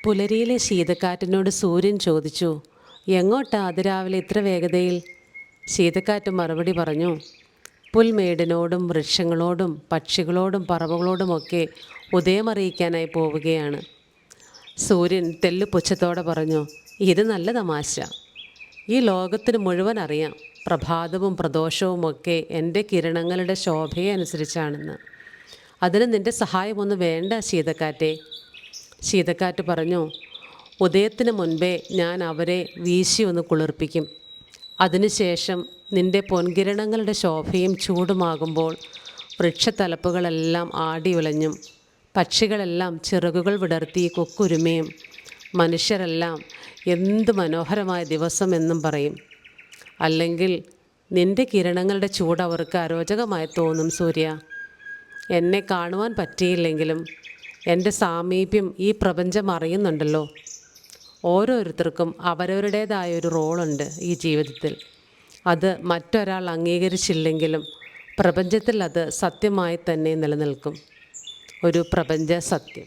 പുലരിയിലെ ശീതക്കാറ്റിനോട് സൂര്യൻ ചോദിച്ചു, എങ്ങോട്ടാ അതിരാവിലെ ഇത്ര വേഗതയിൽ? ശീതക്കാറ്റ് മറുപടി പറഞ്ഞു, പുൽമേടിനോടും വൃക്ഷങ്ങളോടും പക്ഷികളോടും പറവകളോടുമൊക്കെ ഉദയമറിയിക്കാനായി പോവുകയാണ്. സൂര്യൻ തെല്ലുപുച്ഛത്തോടെ പറഞ്ഞു, ഇത് നല്ല തമാശ. ഈ ലോകത്തിന് മുഴുവൻ അറിയാം പ്രഭാതവും പ്രദോഷവുമൊക്കെ എൻ്റെ കിരണങ്ങളുടെ ശോഭയെ അനുസരിച്ചാണെന്ന്. അതിന് നിൻ്റെ സഹായമൊന്നും വേണ്ട ശീതക്കാറ്റേ. ശീതക്കാറ്റ് പറഞ്ഞു, ഉദയത്തിന് മുൻപേ ഞാൻ അവരെ വീശി ഒന്ന് കുളിർപ്പിക്കും. അതിനുശേഷം നിൻ്റെ പൊൻകിരണങ്ങളുടെ ശോഭയും ചൂടുമാകുമ്പോൾ വൃക്ഷത്തലപ്പുകളെല്ലാം ആടി ഉലഞ്ഞും പക്ഷികളെല്ലാം ചിറകുകൾ വിടർത്തി കൊക്കുരുമയും മനുഷ്യരെല്ലാം എന്ത് മനോഹരമായ ദിവസം എന്നും പറയും. അല്ലെങ്കിൽ നിൻ്റെ കിരണങ്ങളുടെ ചൂട് അവർക്ക് അരോചകമായി തോന്നും സൂര്യ. എന്നെ കാണുവാൻ പറ്റിയില്ലെങ്കിലും എൻ്റെ സാമീപ്യം ഈ പ്രപഞ്ചം അറിയുന്നുണ്ടല്ലോ. ഓരോരുത്തർക്കും അവരവരുടേതായൊരു റോളുണ്ട് ഈ ജീവിതത്തിൽ. അത് മറ്റൊരാൾ അംഗീകരിച്ചില്ലെങ്കിലും പ്രപഞ്ചത്തിൽ അത് സത്യമായി തന്നെ നിലനിൽക്കും. ഒരു പ്രപഞ്ച സത്യം.